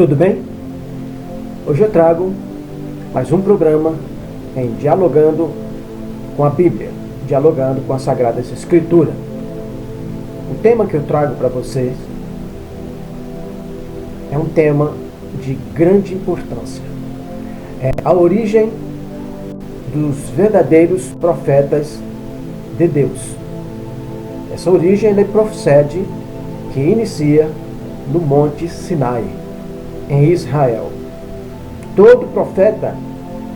Tudo bem? Hoje eu trago mais um programa em Dialogando com a Bíblia, dialogando com as Sagradas Escrituras. O tema que eu trago para vocês é um tema de grande importância. É a origem dos verdadeiros profetas de Deus. Essa origem ele procede, que inicia no Monte Sinai, em Israel. Todo profeta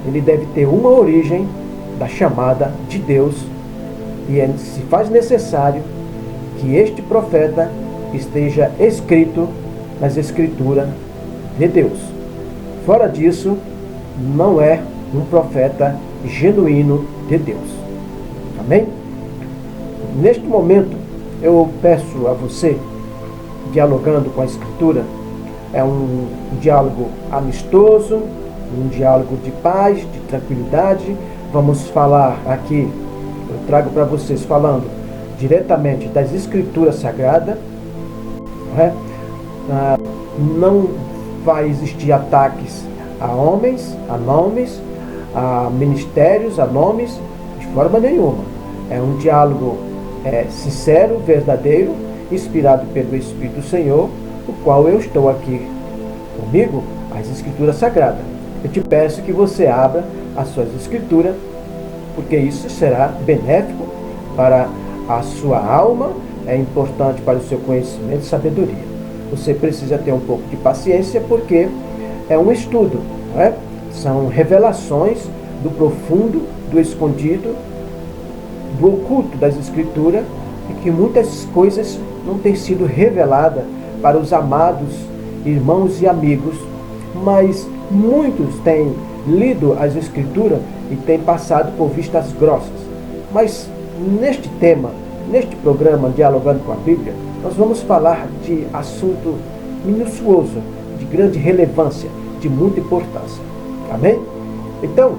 ele deve ter uma origem da chamada de Deus, e se faz necessário que este profeta esteja escrito nas Escrituras de Deus. Fora disso, não é um profeta genuíno de Deus. Amém? Neste momento, eu peço a você, dialogando com a Escritura, é um diálogo amistoso, um diálogo de paz, de tranquilidade. Vamos falar aqui, eu trago para vocês falando diretamente das Escrituras Sagradas. Não vai existir ataques a homens, a nomes, a ministérios, a nomes, de forma nenhuma. É um diálogo sincero, verdadeiro, inspirado pelo Espírito do Senhor, o qual eu estou aqui comigo, as Escrituras Sagradas. Eu te peço que você abra as suas Escrituras, porque isso será benéfico para a sua alma, é importante para o seu conhecimento e sabedoria. Você precisa ter um pouco de paciência, porque é um estudo, não é? São revelações do profundo, do escondido, do oculto das Escrituras, e que muitas coisas não têm sido reveladas para os amados irmãos e amigos, mas muitos têm lido as Escrituras e têm passado por vistas grossas. Mas neste tema, neste programa Dialogando com a Bíblia, nós vamos falar de assunto minucioso, de grande relevância, de muita importância. Amém? Então,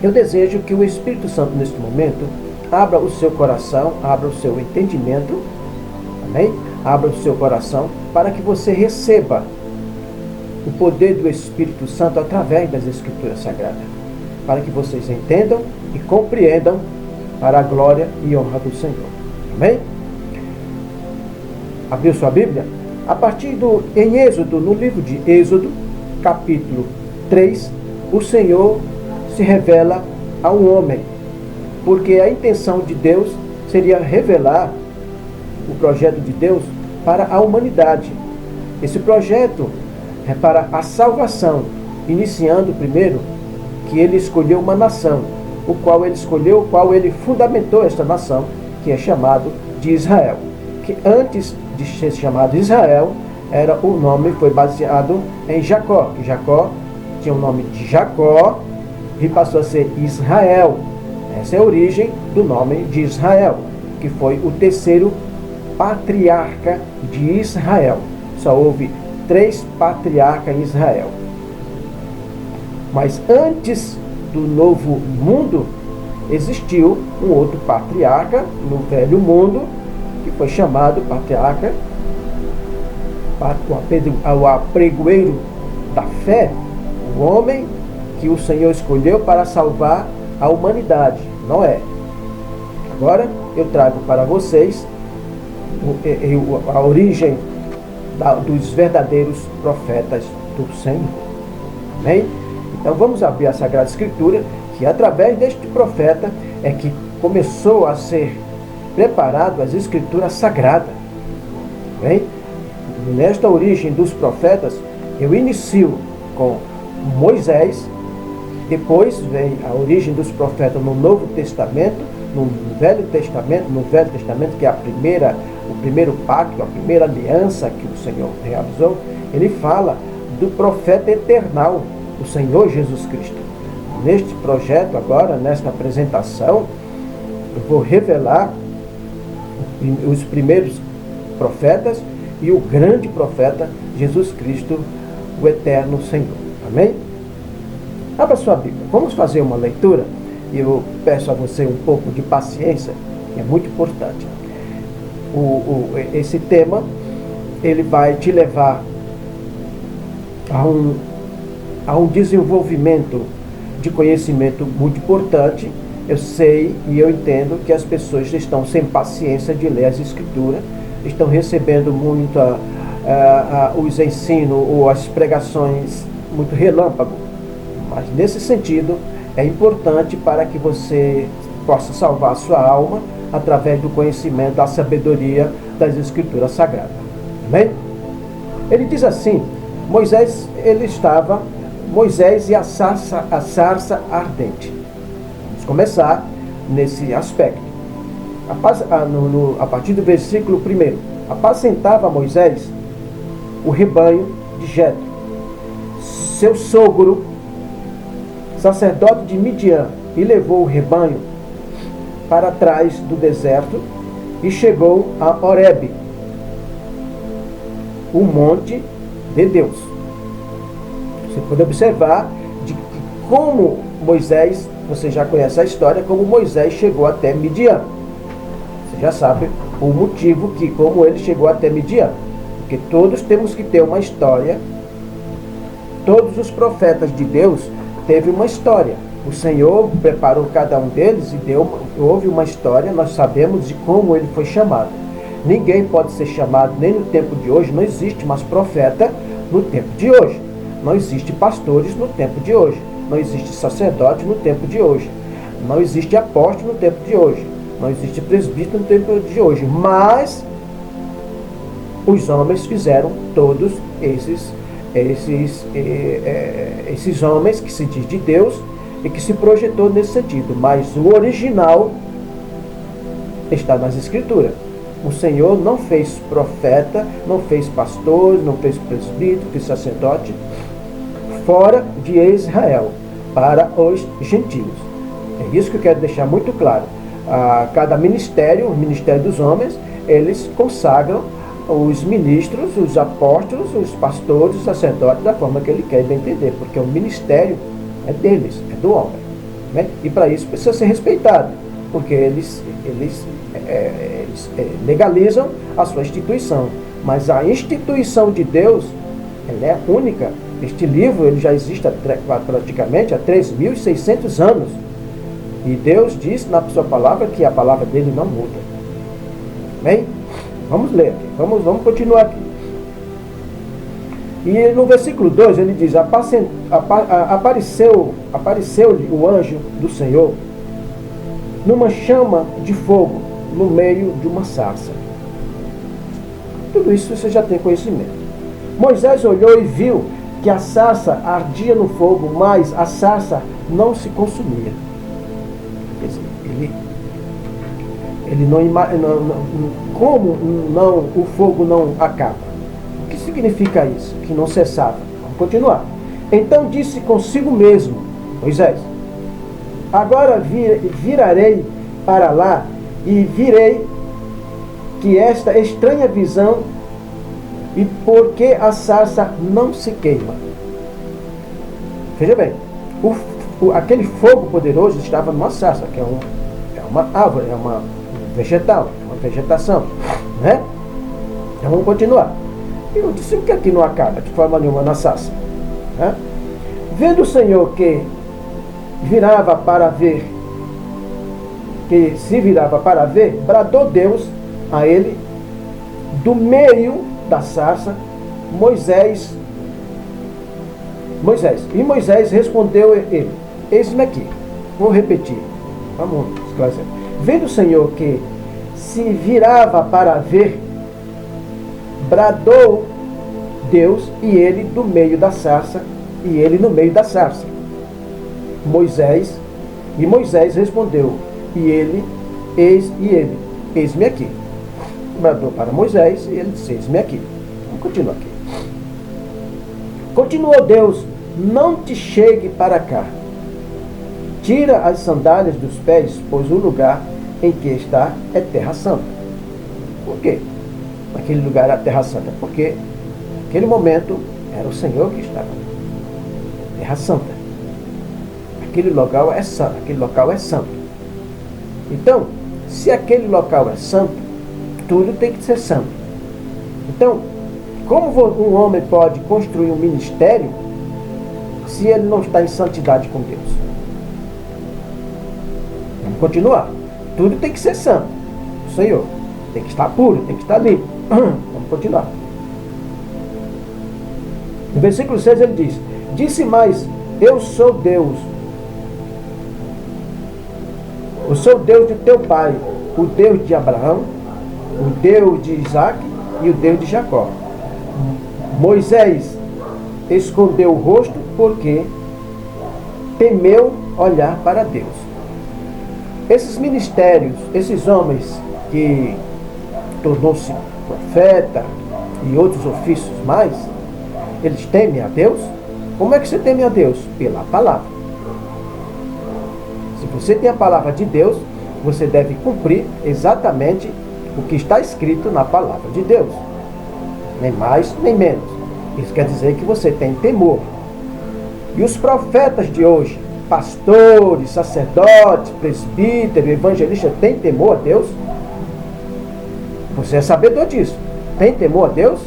eu desejo que o Espírito Santo, neste momento, abra o seu coração, abra o seu entendimento, amém? Abra o seu coração para que você receba o poder do Espírito Santo através das Escrituras Sagradas, para que vocês entendam e compreendam para a glória e honra do Senhor. Amém? Abriu sua Bíblia? A partir em Êxodo, no livro de Êxodo, capítulo 3, o Senhor se revela ao homem, porque a intenção de Deus seria revelar o projeto de Deus para a humanidade. Esse projeto é para a salvação, iniciando primeiro que ele escolheu uma nação, o qual ele escolheu, o qual ele fundamentou esta nação, que é chamado de Israel. Que antes de ser chamado Israel, o nome foi baseado em Jacó, que Jacó tinha o nome de Jacó e passou a ser Israel. Essa é a origem do nome de Israel, que foi o terceiro patriarca de Israel. Só houve 3 patriarcas em Israel. Mas antes do novo mundo, existiu um outro patriarca no velho mundo, que foi chamado patriarca, o apregoeiro da fé, o homem que o Senhor escolheu para salvar a humanidade, Noé. Agora eu trago para vocês a origem dos verdadeiros profetas do Senhor. Amém? Então vamos abrir a Sagrada Escritura, que através deste profeta é que começou a ser preparado as Escrituras Sagradas. Amém? Nesta origem dos profetas, eu inicio com Moisés, depois vem a origem dos profetas no Novo Testamento, no Velho Testamento, que é o primeiro pacto, a primeira aliança que o Senhor realizou. Ele fala do profeta eternal, o Senhor Jesus Cristo. Neste projeto agora, nesta apresentação, eu vou revelar os primeiros profetas e o grande profeta Jesus Cristo, o eterno Senhor. Amém? Abra sua Bíblia. Vamos fazer uma leitura e eu peço a você um pouco de paciência, que é muito importante. Esse tema, ele vai te levar há um desenvolvimento de conhecimento muito importante. Eu sei e eu entendo que as pessoas estão sem paciência de ler as Escrituras, estão recebendo muito os ensinos ou as pregações muito relâmpago. Mas nesse sentido, é importante para que você possa salvar a sua alma através do conhecimento, da sabedoria das Escrituras Sagradas. Amém? Ele diz assim, Moisés e a sarça ardente. Vamos começar nesse aspecto. A partir do versículo 1. Apacentava Moisés o rebanho de Jetro, seu sogro, sacerdote de Midian, e levou o rebanho para trás do deserto e chegou a Horebe, o monte de Deus. Você pode observar de como Moisés, você já conhece a história, como Moisés chegou até Midian. Você já sabe o motivo que como ele chegou até Midian. Porque todos temos que ter uma história. Todos os profetas de Deus teve uma história. O Senhor preparou cada um deles e houve uma história. Nós sabemos de como ele foi chamado. Ninguém pode ser chamado nem no tempo de hoje. Não existe mais profeta no tempo de hoje. Não existe pastores no tempo de hoje. Não existe sacerdote no tempo de hoje. Não existe apóstolo no tempo de hoje. Não existe presbítero no tempo de hoje. Mas os homens fizeram todos esses homens que se diz de Deus e que se projetou nesse sentido. Mas o original está nas Escrituras. O Senhor não fez profeta, não fez pastor, não fez presbítero, fez sacerdote fora de Israel, para os gentios. É isso que eu quero deixar muito claro. Cada ministério, o ministério dos homens, eles consagram os ministros, os apóstolos, os pastores, os sacerdotes, da forma que ele quer entender, porque o ministério é deles, é do homem, né? E para isso precisa ser respeitado, porque eles legalizam a sua instituição, mas a instituição de Deus, ela é única. Este livro ele já existe praticamente há 3.600 anos. E Deus diz na sua palavra que a palavra dele não muda. Bem, vamos ler aqui. Vamos continuar aqui. E no versículo 2 ele diz, apareceu-lhe o anjo do Senhor numa chama de fogo no meio de uma sarça. Tudo isso você já tem conhecimento. Moisés olhou e viu que a sarça ardia no fogo, mas a sarça não se consumia. Quer dizer, ele não, como não, o fogo não acaba? O que significa isso? Que não cessava. Vamos continuar. Então disse consigo mesmo, Moisés, agora virarei para lá e virei que esta estranha visão e porque a sarça não se queima. Veja bem, aquele fogo poderoso estava numa sarça, que é uma árvore, é uma vegetal, é uma vegetação, né? Então vamos continuar. Eu disse que aqui não acaba de forma nenhuma na sarça, né? Vendo o Senhor que se virava para ver, bradou Deus a ele do meio da sarça, Moisés. E Moisés respondeu ele, eis-me aqui. Vou repetir. Vamos esclarecer. Vendo o Senhor que se virava para ver, bradou Deus e ele do meio da sarça, e ele no meio da sarça. Moisés respondeu, eis-me aqui. Bradou para Moisés e ele disse, eis-me aqui. Vamos continuar aqui. Continuou Deus, não te chegue para cá. Tira as sandálias dos pés, pois o lugar em que está é terra santa. Por quê? Naquele lugar era terra santa? Porque naquele momento era o Senhor que estava. Terra santa. Aquele local é santo. Então, se aquele local é santo, tudo tem que ser santo. Então, Como um homem pode construir um ministério se ele não está em santidade com Deus? Vamos continuar. Tudo tem que ser santo. O Senhor tem que estar puro, tem que estar limpo. Vamos continuar. No versículo 6 ele diz: disse mais, eu sou Deus. Eu sou o Deus de teu pai, o Deus de Abraão, o Deus de Isaac e o Deus de Jacó. Moisés escondeu o rosto porque temeu olhar para Deus. Esses ministérios, esses homens que tornou-se profeta e outros ofícios mais, eles temem a Deus? Como é que você teme a Deus? Pela palavra. Se você tem a palavra de Deus, você deve cumprir exatamente o que está escrito na palavra de Deus. Nem mais, nem menos. Isso quer dizer que você tem temor. E os profetas de hoje, pastores, sacerdotes, presbíteros, evangelistas, têm temor a Deus? Você é sabedor disso. Tem temor a Deus?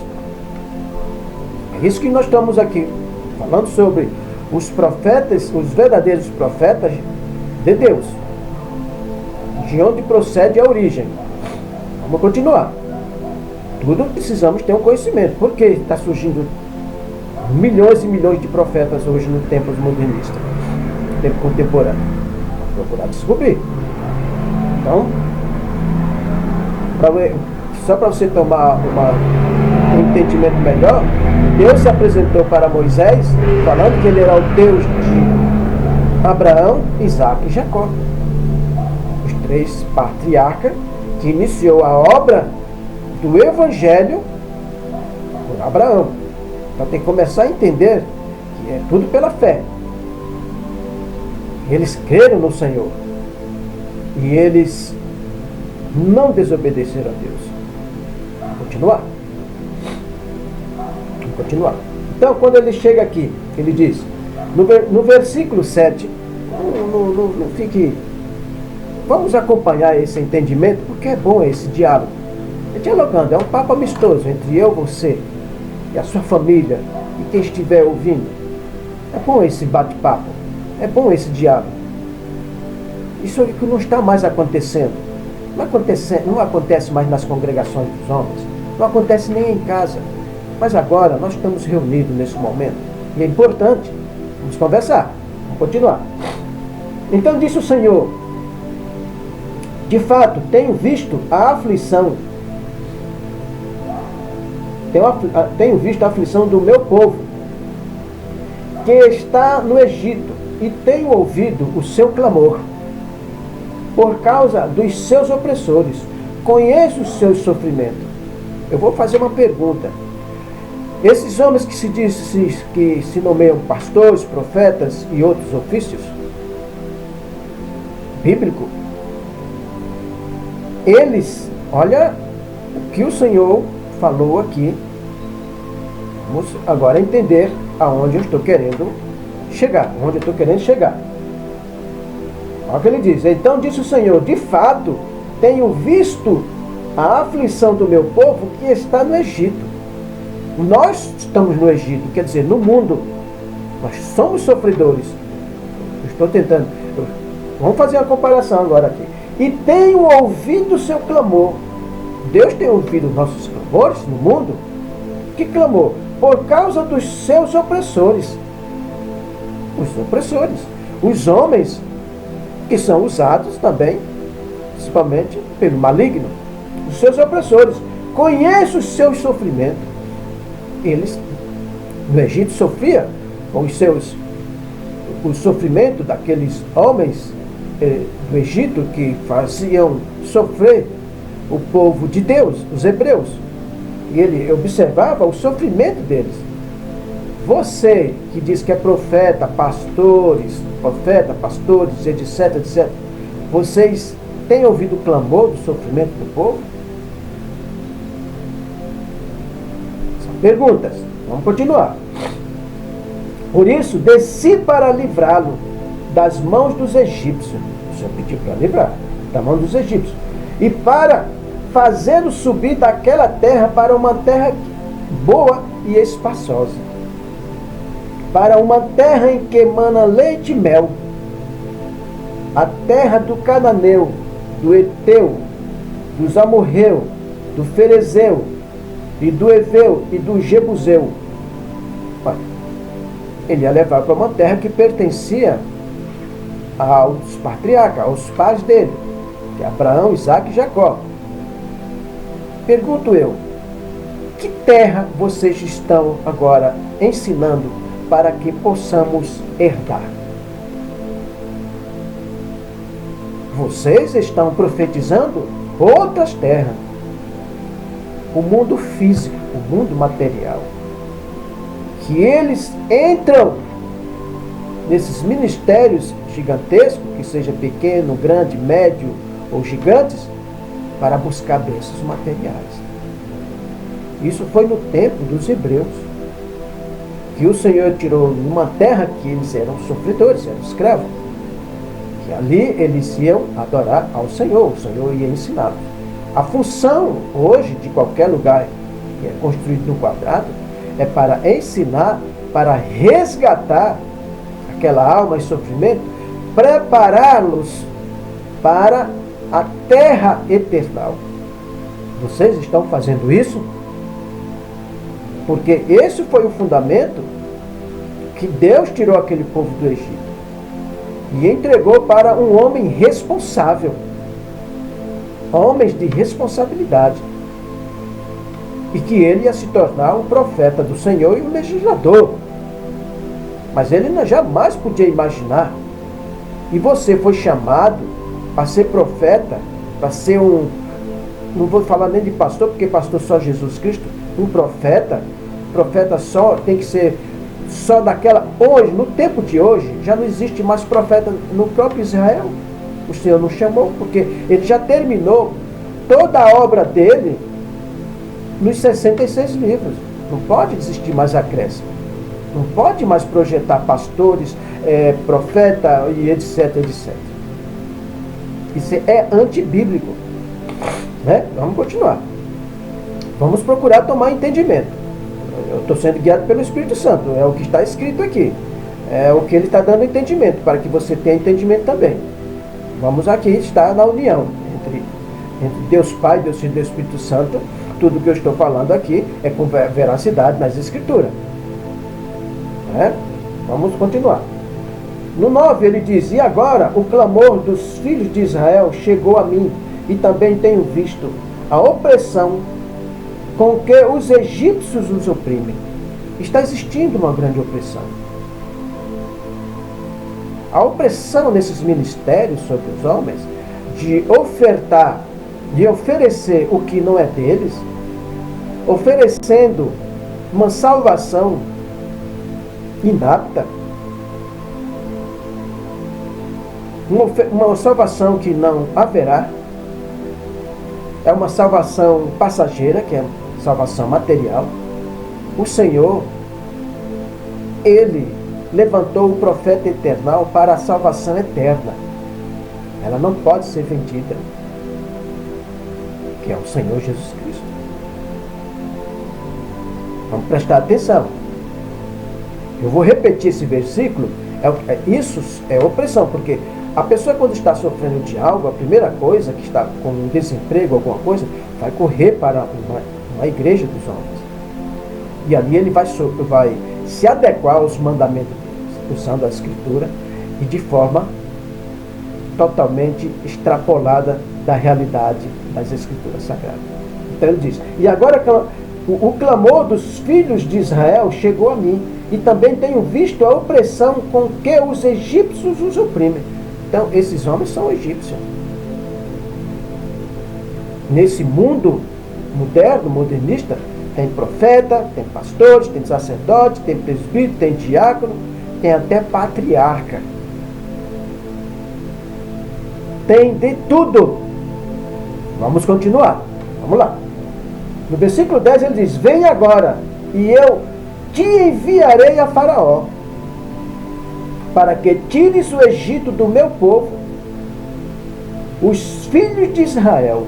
É isso que nós estamos aqui falando sobre os profetas, os verdadeiros profetas de Deus. De onde procede a origem. Vamos continuar. Tudo precisamos ter um conhecimento. Por que está surgindo milhões e milhões de profetas hoje no tempo modernistas, no tempo contemporâneo? Procurar descobrir. Então, só para você tomar um entendimento melhor, Deus se apresentou para Moisés falando que ele era o Deus de Abraão, Isaac e Jacó. Os três patriarcas que iniciou a obra do Evangelho por Abraão. Então tem que começar a entender que é tudo pela fé. Eles creram no Senhor e eles não desobedeceram a Deus. Vamos continuar. Vamos continuar. Então quando ele chega aqui, ele diz, no versículo 7, não fique... Vamos acompanhar esse entendimento, porque é bom esse diálogo. É dialogando, é um papo amistoso entre eu, você e a sua família e quem estiver ouvindo. É bom esse bate-papo, é bom esse diálogo. Isso é que não está mais acontecendo. Não acontece mais nas congregações dos homens, não acontece nem em casa. Mas agora nós estamos reunidos nesse momento e é importante. Vamos conversar, vamos continuar. Então disse o Senhor: de fato, tenho visto a aflição. Tenho visto a aflição do meu povo, que está no Egito, e tenho ouvido o seu clamor, por causa dos seus opressores. Conheço os seus sofrimentos. Eu vou fazer uma pergunta. Esses homens que se nomeiam pastores, profetas e outros ofícios bíblicos, eles, olha o que o Senhor falou aqui. Vamos agora entender aonde eu estou querendo chegar. Olha o que ele diz. Então disse o Senhor: de fato, tenho visto a aflição do meu povo que está no Egito. Nós estamos no Egito, quer dizer, no mundo. Nós somos sofredores. Eu estou tentando. Vamos fazer uma comparação agora aqui. E tenho ouvido o seu clamor. Deus tem ouvido nossos clamores no mundo? Que clamor? Por causa dos seus opressores. Os opressores. Os homens que são usados também, principalmente pelo maligno. Os seus opressores. Conheço os seus sofrimentos. Eles, no Egito, sofriam com o sofrimento daqueles homens do Egito que faziam sofrer o povo de Deus, os hebreus. E ele observava o sofrimento deles. Você que diz que é profeta, pastores, etc, etc. Vocês têm ouvido o clamor do sofrimento do povo? São perguntas. Vamos continuar. Por isso, desci para livrá-lo das mãos dos egípcios. O Senhor pediu para livrar da mão dos egípcios. E para fazê-lo subir daquela terra para uma terra boa e espaçosa, para uma terra em que emana leite e mel, a terra do Cananeu, do Eteu, dos Amorreu, do Ferezeu, e do Eveu e do Jebuseu. Ele ia levar para uma terra que pertencia aos patriarcas, aos pais dele, que é Abraão, Isaque e Jacó. Pergunto eu, que terra vocês estão agora ensinando para que possamos herdar? Vocês estão profetizando outras terras. O mundo físico, o mundo material. Que eles entram nesses ministérios gigantescos, que seja pequeno, grande, médio ou gigantes, para buscar bênçãos materiais. Isso foi no tempo dos hebreus, que o Senhor tirou numa terra que eles eram sofredores, eram escravos, que ali eles iam adorar ao Senhor, o Senhor ia ensiná-los. A função hoje de qualquer lugar que é construído no quadrado é para ensinar, para resgatar aquela alma em sofrimento, prepará-los para a terra eternal. Vocês estão fazendo isso? Porque esse foi o fundamento que Deus tirou aquele povo do Egito e entregou para um homem responsável. Homens de responsabilidade. E que ele ia se tornar um profeta do Senhor e um legislador. Mas ele jamais podia imaginar. E você foi chamado para ser profeta, para ser não vou falar nem de pastor, porque pastor só Jesus Cristo, um profeta só tem que ser só daquela. Hoje, no tempo de hoje, já não existe mais profeta no próprio Israel. O Senhor não chamou, porque ele já terminou toda a obra dele nos 66 livros. Não pode existir mais acréscimo. Não pode mais projetar pastores, profeta e etc, etc. Isso é antibíblico. Né? Vamos continuar. Vamos procurar tomar entendimento. Eu estou sendo guiado pelo Espírito Santo. É o que está escrito aqui. É o que ele está dando entendimento, para que você tenha entendimento também. Vamos aqui estar na união entre Deus Pai, Deus Filho e Deus Espírito Santo. Tudo que eu estou falando aqui é com veracidade nas Escrituras. Vamos continuar. No 9 ele diz: e agora o clamor dos filhos de Israel chegou a mim, e também tenho visto a opressão com que os egípcios os oprimem. Está existindo uma grande opressão. A opressão nesses ministérios sobre os homens, de ofertar, de oferecer o que não é deles, oferecendo uma salvação inapta, uma salvação que não haverá, é uma salvação passageira, que é salvação material. O Senhor, Ele levantou o profeta eternal para a salvação eterna. Ela não pode ser vendida, que é o Senhor Jesus Cristo. Vamos prestar atenção. Eu vou repetir esse versículo. Isso é opressão, porque a pessoa, quando está sofrendo de algo, a primeira coisa, que está com um desemprego, alguma coisa, vai correr para uma igreja dos homens. E ali ele vai se adequar aos mandamentos deles, usando a Escritura e de forma totalmente extrapolada da realidade das Escrituras Sagradas. Então ele diz: e agora o clamor dos filhos de Israel chegou a mim, e também tenho visto a opressão com que os egípcios os oprimem. Então, esses homens são egípcios. Nesse mundo moderno, modernista, tem profeta, tem pastores, tem sacerdote, tem presbítero, tem diácono, tem até patriarca. Tem de tudo. Vamos continuar. Vamos lá. No versículo 10 ele diz: vem agora, e eu te enviarei a Faraó, para que tires o Egito do meu povo, os filhos de Israel.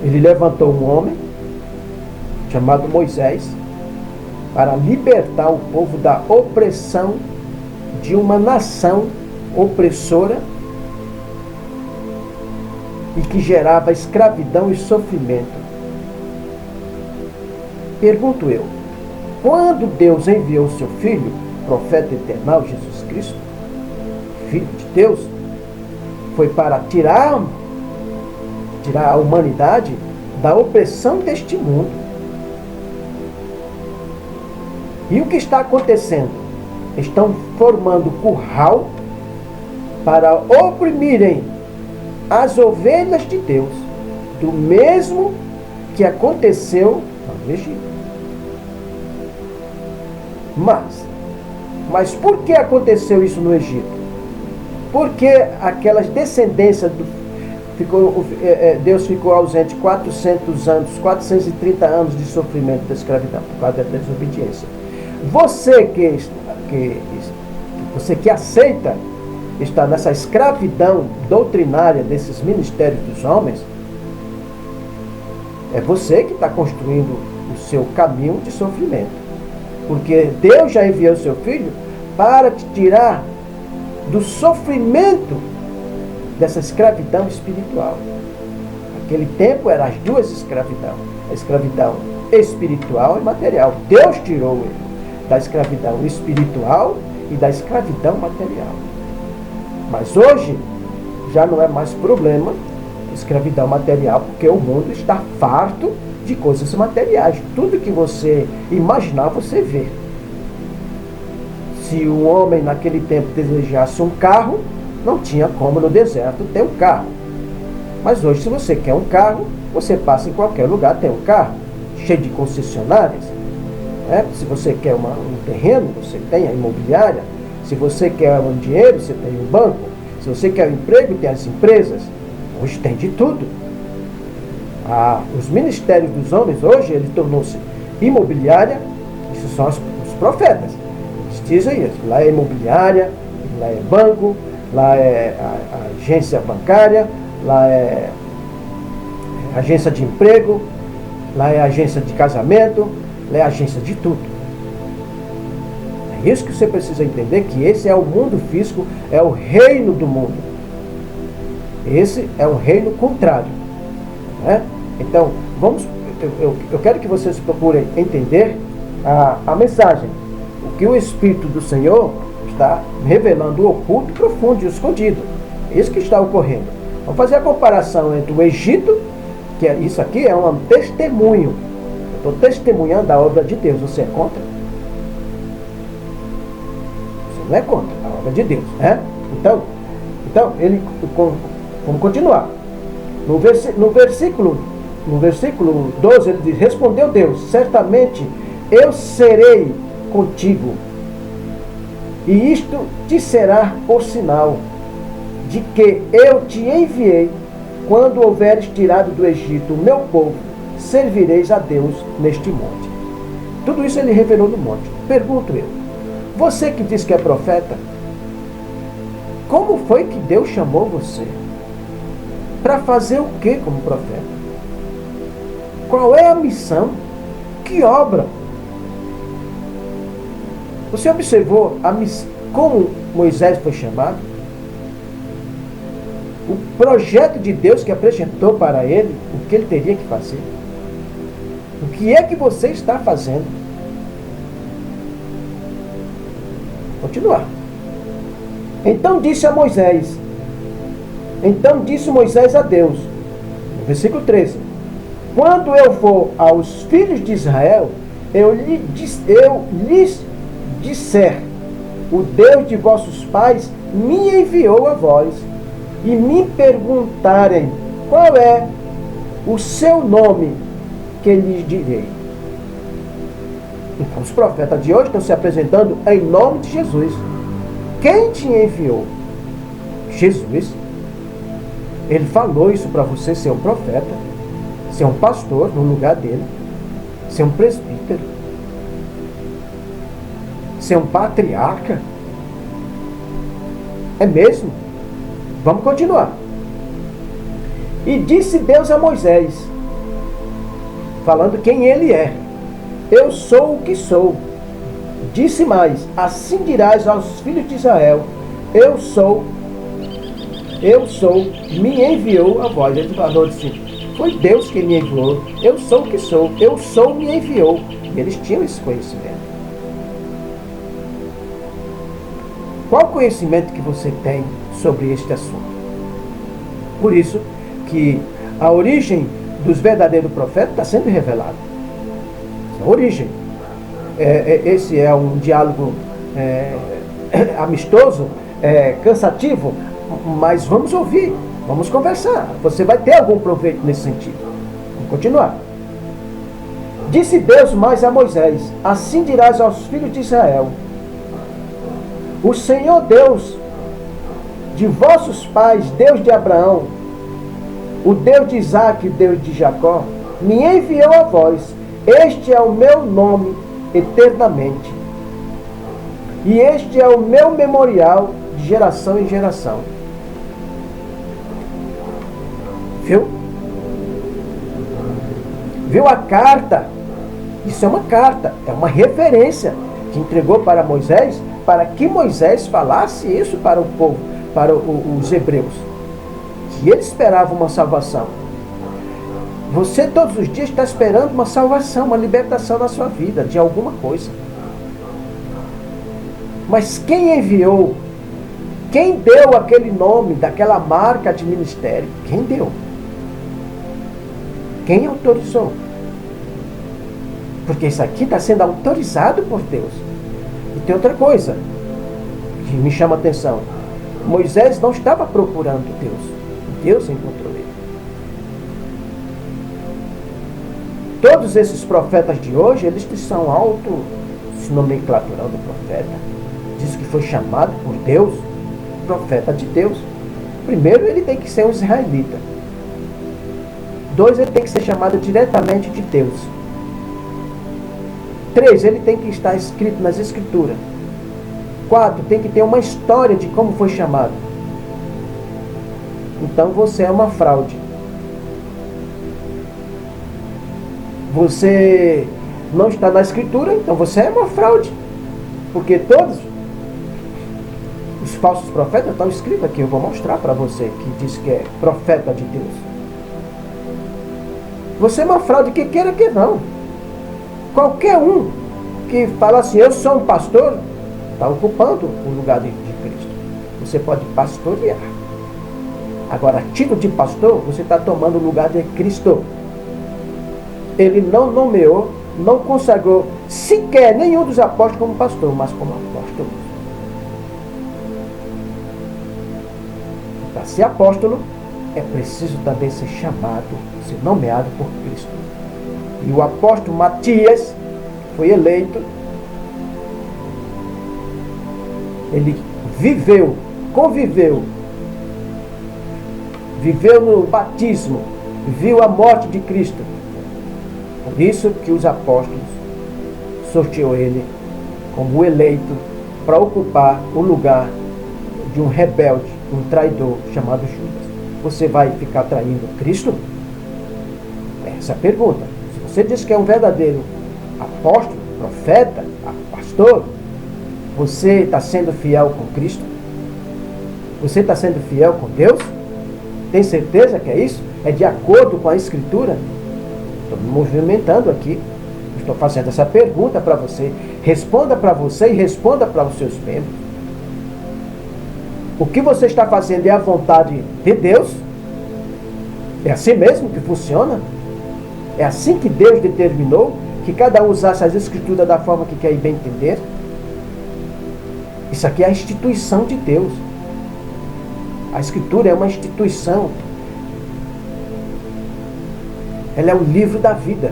Ele levantou um homem chamado Moisés para libertar o povo da opressão de uma nação opressora e que gerava escravidão e sofrimento. Pergunto eu, quando Deus enviou seu Filho, profeta eternal Jesus Cristo, Filho de Deus, foi para tirar a humanidade da opressão deste mundo. E o que está acontecendo? Estão formando curral para oprimirem as ovelhas de Deus, do mesmo que aconteceu no Egito. Mas por que aconteceu isso no Egito? Porque aquelas descendências Deus ficou ausente 400 anos, 430 anos de sofrimento da escravidão, por causa da desobediência. Você que aceita estar nessa escravidão doutrinária desses ministérios dos homens, é você que está construindo o seu caminho de sofrimento. Porque Deus já enviou o seu Filho para te tirar do sofrimento dessa escravidão espiritual. Naquele tempo eram as duas escravidões, a escravidão espiritual e material. Deus tirou ele da escravidão espiritual e da escravidão material. Mas hoje já não é mais problema escravidão material, porque o mundo está farto de coisas materiais. Tudo que você imaginar, você vê. Se o homem naquele tempo desejasse um carro, não tinha como no deserto ter um carro. Mas hoje, se você quer um carro, você passa em qualquer lugar, tem um carro, cheio de concessionárias. Se você quer um terreno, você tem a imobiliária. Se você quer um dinheiro, você tem um banco. Se você quer um emprego, tem as empresas. Hoje tem de tudo. Os ministérios dos homens hoje, ele tornou-se imobiliária. Isso são os profetas. Eles dizem isso. Lá é imobiliária, lá é banco, lá é a agência bancária, lá é agência de emprego, lá é agência de casamento, lá é agência de tudo. É isso que você precisa entender, que esse é o mundo físico, é o reino do mundo. Esse é um reino contrário. Então, eu quero que vocês procurem entender a mensagem. O que o Espírito do Senhor está revelando o oculto, profundo e escondido. É isso que está ocorrendo. Vamos fazer a comparação entre o Egito, que isso aqui é um testemunho. Eu estou testemunhando a obra de Deus. Você é contra? Você não é contra a obra de Deus, né? Então vamos continuar. No versículo 12, ele diz: respondeu Deus, certamente eu serei contigo, e isto te será por sinal de que eu te enviei. Quando houveres tirado do Egito o meu povo, servireis a Deus neste monte. Tudo isso ele revelou no monte. Pergunto eu, você que diz que é profeta, como foi que Deus chamou você? Para fazer o que como profeta? Qual é a missão? Que obra? Você observou como Moisés foi chamado? O projeto de Deus que apresentou para ele, o que ele teria que fazer? O que é que você está fazendo? Continuar. Então disse Moisés a Deus, no versículo 13: quando eu for aos filhos de Israel, eu lhes disser, o Deus de vossos pais me enviou a vós, e me perguntarem qual é o seu nome, que lhes direi. Então os profetas de hoje estão se apresentando em nome de Jesus. Quem te enviou? Jesus. Ele falou isso para você ser um profeta, ser um pastor no lugar dele, ser um presbítero, ser um patriarca. É mesmo? Vamos continuar. E disse Deus a Moisés: falando quem ele é. Eu sou o que sou. Disse mais, assim dirás aos filhos de Israel, eu sou, me enviou a voz. Ele falou assim, foi Deus que me enviou, eu sou o que sou, eu sou, me enviou. E eles tinham esse conhecimento. Qual conhecimento que você tem sobre este assunto? Por isso que a origem dos verdadeiros profetas está sendo revelada. A origem. Esse é um diálogo amistoso, cansativo, mas vamos ouvir, vamos conversar. Você vai ter algum proveito nesse sentido. Vamos continuar. Disse Deus mais a Moisés, assim dirás aos filhos de Israel, o Senhor Deus de vossos pais, Deus de Abraão, o Deus de Isaque e o Deus de Jacó, me enviou a vós. Este é o meu nome eternamente. E este é o meu memorial de geração em geração. Viu? Viu a carta? Isso é uma carta, é uma referência que entregou para Moisés, para que Moisés falasse isso para o povo, para os hebreus. Que ele esperava uma salvação. Você todos os dias está esperando uma salvação, uma libertação na sua vida, de alguma coisa. Mas quem enviou? Quem deu aquele nome, daquela marca de ministério? Quem deu? Quem autorizou? Porque isso aqui está sendo autorizado por Deus. E tem outra coisa que me chama a atenção. Moisés não estava procurando Deus. Deus encontrou ele. Todos esses profetas de hoje, eles são auto-nomenclaturando profeta. Diz que foi chamado por Deus, profeta de Deus. Primeiro, ele tem que ser um israelita. 2, ele tem que ser chamado diretamente de Deus. 3, ele tem que estar escrito nas Escrituras. 4, tem que ter uma história de como foi chamado. Então você é uma fraude. Você não está na Escritura, então você é uma fraude. Porque todos os falsos profetas estão escritos aqui. Eu vou mostrar para você que diz que é profeta de Deus. Você é uma fraude, que queira que não. Qualquer um que fala assim, eu sou um pastor, está ocupando o lugar de Cristo. Você pode pastorear. Agora, título de pastor, você está tomando o lugar de Cristo. Ele não nomeou, não consagrou sequer nenhum dos apóstolos como pastor, mas como apóstolo. Para ser apóstolo, é preciso também ser chamado, ser nomeado por Cristo. E o apóstolo Matias foi eleito. Ele viveu, conviveu, viveu no batismo, viu a morte de Cristo. Por isso que os apóstolos sorteou ele como o eleito para ocupar o lugar de um rebelde, um traidor chamado Judas. Você vai ficar traindo Cristo? Essa é a pergunta. Se você diz que é um verdadeiro apóstolo, profeta, pastor, você está sendo fiel com Cristo? Você está sendo fiel com Deus? Tem certeza que é isso? É de acordo com a Escritura? Estou me movimentando aqui. Estou fazendo essa pergunta para você. Responda para você e responda para os seus membros. O que você está fazendo é a vontade de Deus? É assim mesmo que funciona? É assim que Deus determinou que cada um usasse as Escrituras da forma que quer bem entender? Isso aqui é a instituição de Deus. A Escritura é uma instituição. Ela é o livro da vida.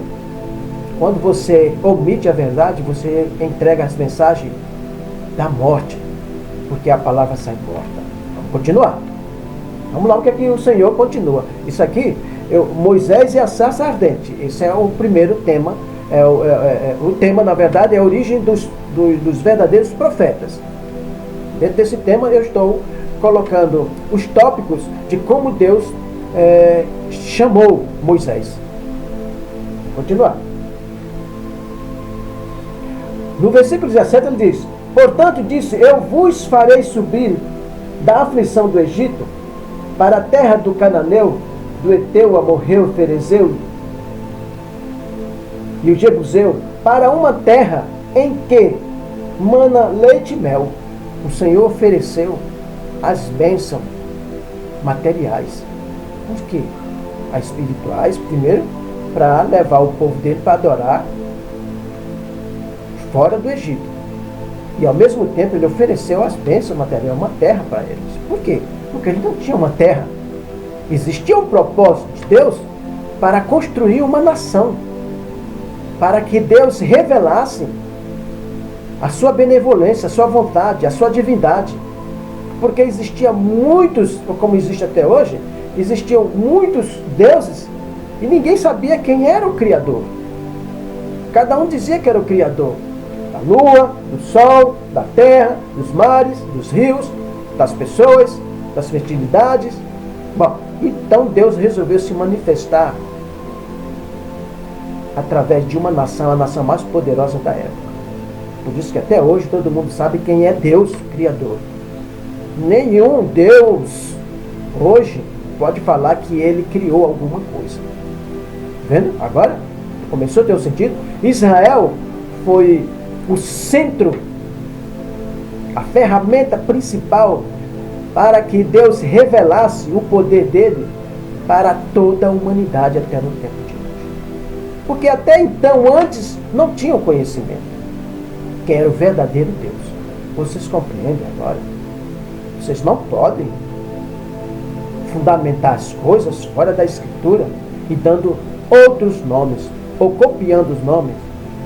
Quando você omite a verdade, você entrega as mensagens da morte, porque a palavra sai morta. Vamos continuar. Vamos lá, o que é que o Senhor continua. Isso aqui, Moisés e a sarça ardente. Esse é o primeiro tema. O tema, na verdade, é a origem dos verdadeiros profetas. Dentro desse tema, eu estou colocando os tópicos de como Deus chamou Moisés. continuar. No versículo 17 ele diz: portanto disse, eu vos farei subir da aflição do Egito para a terra do Cananeu, do Eteu, Amorreu, Ferezeu e o Jebuseu, para uma terra em que mana leite e mel. O Senhor ofereceu as bênçãos materiais. Por quê? As espirituais, primeiro, para levar o povo dele para adorar fora do Egito. E ao mesmo tempo ele ofereceu as bênçãos materiais, uma terra para eles. Por quê? Porque eles não tinham uma terra. Existia um propósito de Deus para construir uma nação, para que Deus revelasse a sua benevolência, a sua vontade, a sua divindade. Porque existiam muitos, como existe até hoje, existiam muitos deuses e ninguém sabia quem era o Criador. Cada um dizia que era o Criador da lua, do sol, da terra, dos mares, dos rios, das pessoas, das fertilidades. Bom, então Deus resolveu se manifestar através de uma nação, a nação mais poderosa da época. Por isso que até hoje todo mundo sabe quem é Deus Criador. Nenhum Deus hoje pode falar que ele criou alguma coisa. Vendo? Agora começou a ter um sentido. Israel foi o centro, a ferramenta principal para que Deus revelasse o poder dele para toda a humanidade até no tempo de hoje. Porque até então, antes, não tinham conhecimento quem era o verdadeiro Deus. Vocês compreendem agora? Vocês não podem fundamentar as coisas fora da Escritura e dando outros nomes, ou copiando os nomes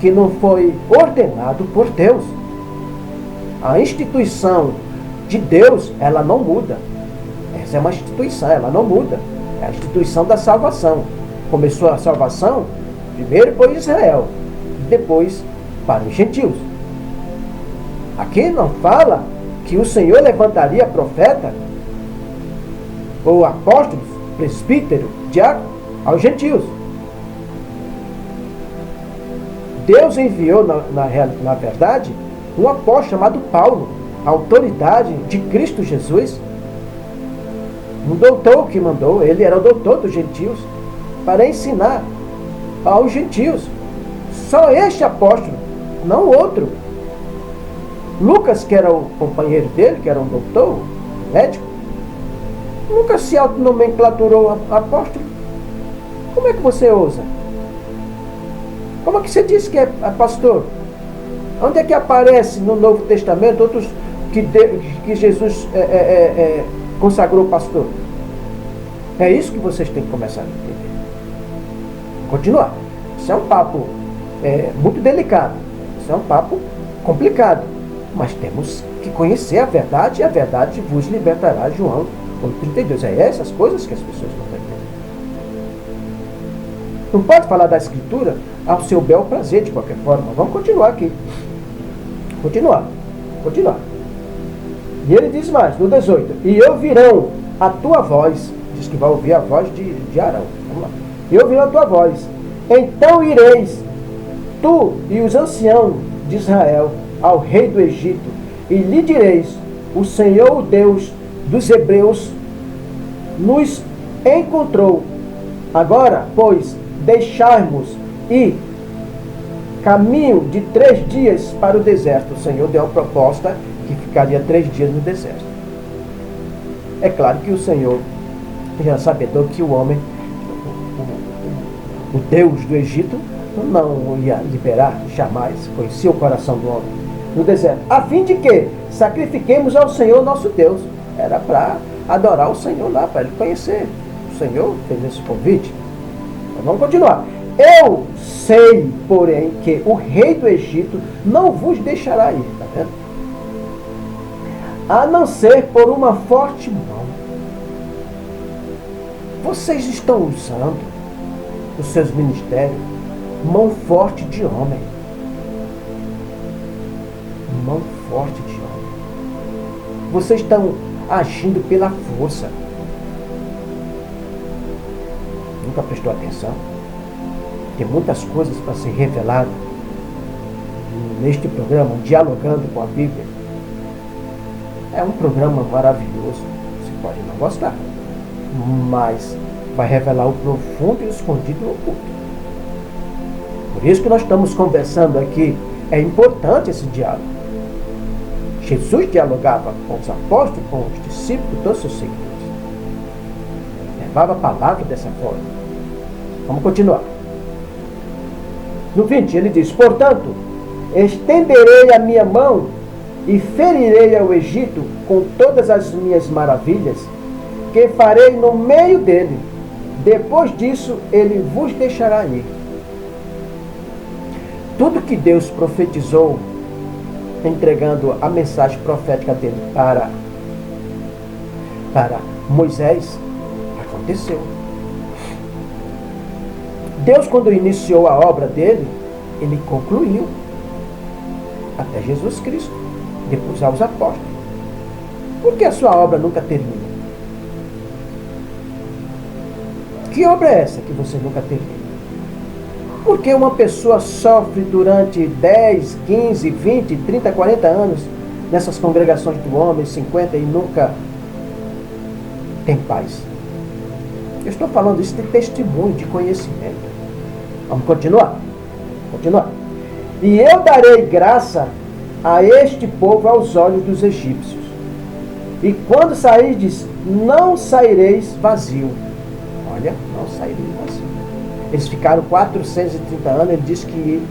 que não foi ordenado por Deus. A instituição de Deus, ela não muda. Essa é uma instituição, ela não muda. É a instituição da salvação. Começou a salvação primeiro por Israel, depois para os gentios. Aqui não fala que o Senhor levantaria profeta ou apóstolos, presbítero, diácono aos gentios. Deus enviou, na verdade, um apóstolo chamado Paulo, a autoridade de Cristo Jesus, um doutor que mandou, ele era o doutor dos gentios, para ensinar aos gentios. Só este apóstolo, não outro. Lucas, que era o companheiro dele, que era um doutor, médico, nunca se autonomenclaturou apóstolo. Como é que você ousa? Como é que você diz que é pastor? Onde é que aparece no Novo Testamento outros que Jesus consagrou pastor? É isso que vocês têm que começar a entender. Continuar. Isso é um papo muito delicado. Isso é um papo complicado. Mas temos que conhecer a verdade, e a verdade vos libertará, João 8,32. É essas coisas que as pessoas não estão entendendo. Não pode falar da Escritura ao seu bel prazer, de qualquer forma. Vamos continuar aqui. Continuar. E ele diz mais, no 18: e ouvirão a tua voz. Diz que vai ouvir a voz de Arão. Vamos lá. E ouvirão a tua voz. Então ireis, tu e os anciãos de Israel, ao rei do Egito, e lhe direis: o Senhor, o Deus dos hebreus, nos encontrou. Agora, pois, deixarmos ir caminho de 3 dias para o deserto. O Senhor deu uma proposta que ficaria 3 dias no deserto. É claro que o Senhor já sabedor que o homem, o Deus do Egito, não ia liberar jamais, conhecia o coração do homem no deserto, a fim de que sacrifiquemos ao Senhor nosso Deus. Era para adorar o Senhor lá, para ele conhecer. O Senhor fez esse convite. Então, vamos continuar. Eu sei, porém, que o rei do Egito não vos deixará ir, tá vendo? A não ser por uma forte mão. Vocês estão usando os seus ministérios mão forte de homem. Mão forte de homem. Vocês estão agindo pela força. Nunca prestou atenção? Tem muitas coisas para ser revelado neste programa, Dialogando com a Bíblia. É um programa maravilhoso. Você pode não gostar, mas vai revelar o profundo e o escondido no oculto. Por isso que nós estamos conversando aqui. É importante esse diálogo. Jesus dialogava com os apóstolos, com os discípulos, todos os seus seguidores. Levava a palavra dessa forma. Vamos continuar. No 20, ele diz: portanto, estenderei a minha mão e ferirei ao Egito com todas as minhas maravilhas, que farei no meio dele. Depois disso, ele vos deixará ir. Tudo que Deus profetizou, entregando a mensagem profética dele para Moisés, aconteceu. Deus, quando iniciou a obra dele, ele concluiu até Jesus Cristo, depois aos apóstolos. Por que a sua obra nunca termina? Que obra é essa que você nunca termina? Por que uma pessoa sofre durante 10, 15, 20, 30, 40 anos nessas congregações do homem, 50, e nunca tem paz? Eu estou falando isso de testemunho, de conhecimento. Vamos continuar? Continuar. E eu darei graça a este povo aos olhos dos egípcios. E quando sairdes, não saireis vazio. Olha, não saireis vazio. Eles ficaram 430 anos, ele disse que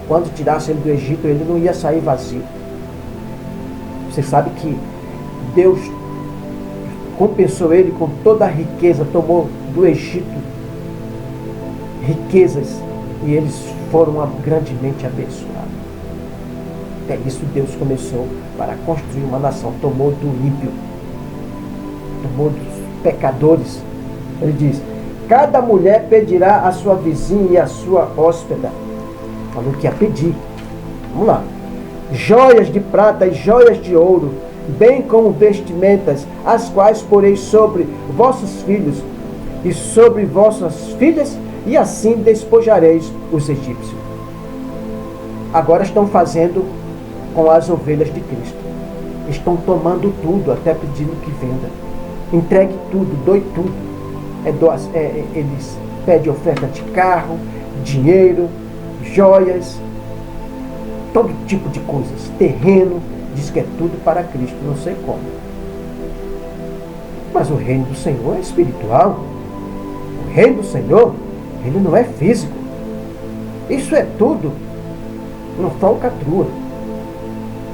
quando tirasse ele do Egito, ele não ia sair vazio. Você sabe que Deus compensou ele com toda a riqueza, tomou do Egito riquezas, e eles foram grandemente abençoados. É isso Deus começou para construir uma nação, tomou do ímpio, tomou dos pecadores. Ele diz: cada mulher pedirá a sua vizinha e a sua hóspeda. Falou que ia pedir. Vamos lá. Joias de prata e joias de ouro, bem como vestimentas, as quais porei sobre vossos filhos e sobre vossas filhas, e assim despojareis os egípcios. Agora estão fazendo com as ovelhas de Cristo. Estão tomando tudo, até pedindo que venda. Entregue tudo, doe tudo. Eles pedem oferta de carro, dinheiro, joias, todo tipo de coisas, terreno. Diz que é tudo para Cristo, não sei como. Mas o reino do Senhor é espiritual. O reino do Senhor, ele não é físico. Isso é tudo uma falcatrua.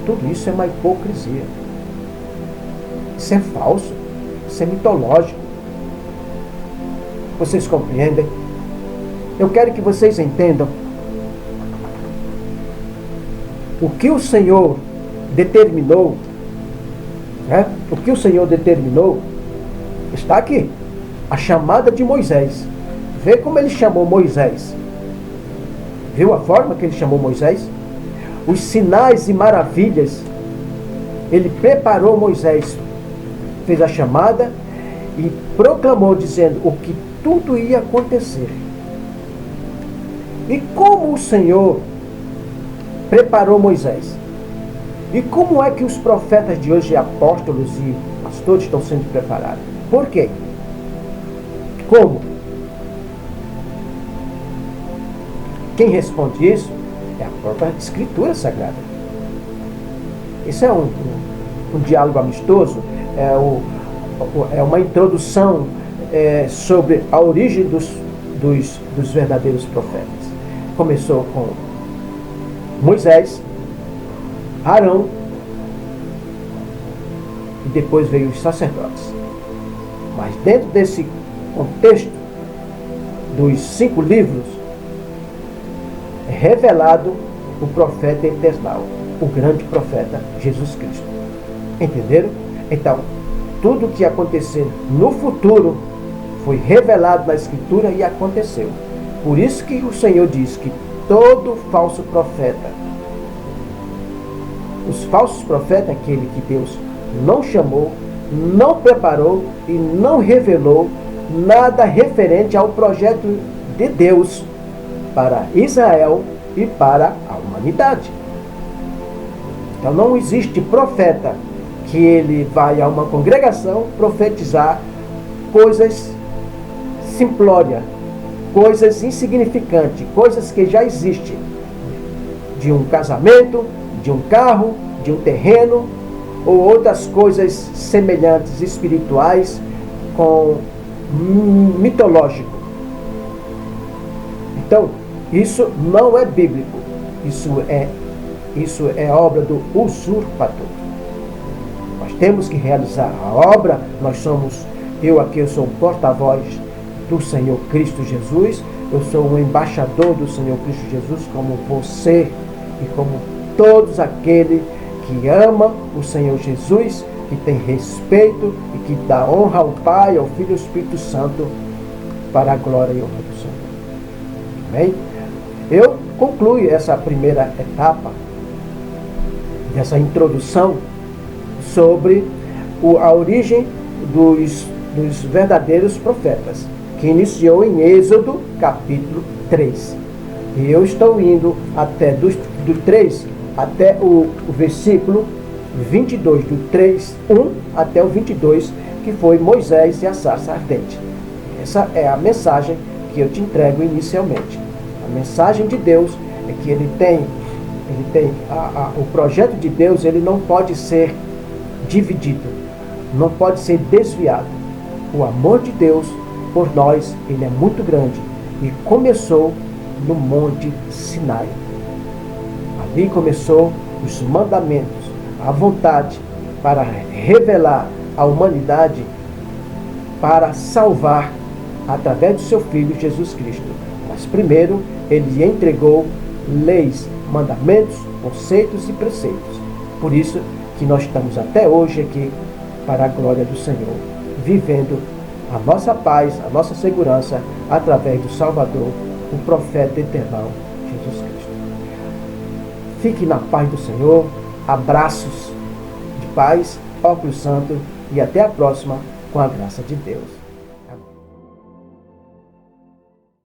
Tudo isso é uma hipocrisia. Isso é falso. Isso é mitológico. Vocês compreendem? Eu quero que vocês entendam o que o Senhor determinou, né? O que o Senhor determinou está aqui. A chamada de Moisés. Vê como ele chamou Moisés. Viu a forma que ele chamou Moisés? Os sinais e maravilhas. Ele preparou Moisés, fez a chamada e proclamou, dizendo o que tudo ia acontecer. E como o Senhor preparou Moisés? E como é que os profetas de hoje, apóstolos e pastores, estão sendo preparados? Por quê? Como? Quem responde isso é a própria Escritura Sagrada. Isso é um diálogo amistoso, é uma introdução sobre a origem dos verdadeiros profetas. Começou com Moisés, Arão, e depois veio os sacerdotes. Mas dentro desse contexto dos 5 livros, é revelado o profeta eternal, o grande profeta Jesus Cristo. Entenderam? Então, tudo o que acontecer no futuro foi revelado na Escritura e aconteceu. Por isso que o Senhor diz que todo falso profeta, os falsos profetas é aquele que Deus não chamou, não preparou e não revelou nada referente ao projeto de Deus para Israel e para a humanidade. Então não existe profeta que ele vai a uma congregação profetizar coisas simplórias, coisas insignificantes, coisas que já existem, de um casamento, de um carro, de um terreno, ou outras coisas semelhantes, espirituais, com mitológico. Então, isso não é bíblico, isso é obra do usurpador. Nós temos que realizar a obra, eu sou um porta-voz do Senhor Cristo Jesus, eu sou um embaixador do Senhor Cristo Jesus, como você e como todos aqueles que ama o Senhor Jesus, que tem respeito e que dá honra ao Pai, ao Filho e ao Espírito Santo, para a glória e honra do Senhor. Amém? Eu concluo essa primeira etapa dessa introdução sobre a origem dos verdadeiros profetas, que iniciou em Êxodo capítulo 3. E eu estou indo até do 3 até o versículo 22, do 3:1 até o 22, que foi Moisés e a sarça ardente. Essa é a mensagem que eu te entrego inicialmente. A mensagem de Deus é que o projeto de Deus, ele não pode ser dividido, não pode ser desviado. O amor de Deus por nós, ele é muito grande e começou no Monte Sinai. Ali começou os mandamentos, a vontade para revelar a humanidade, para salvar através do seu Filho Jesus Cristo. Mas primeiro ele entregou leis, mandamentos, conceitos e preceitos. Por isso que nós estamos até hoje aqui, para a glória do Senhor, vivendo a nossa paz, a nossa segurança, através do Salvador, o profeta eterno, Jesus Cristo. Fique na paz do Senhor, abraços de paz, óculos santo, e até a próxima, com a graça de Deus.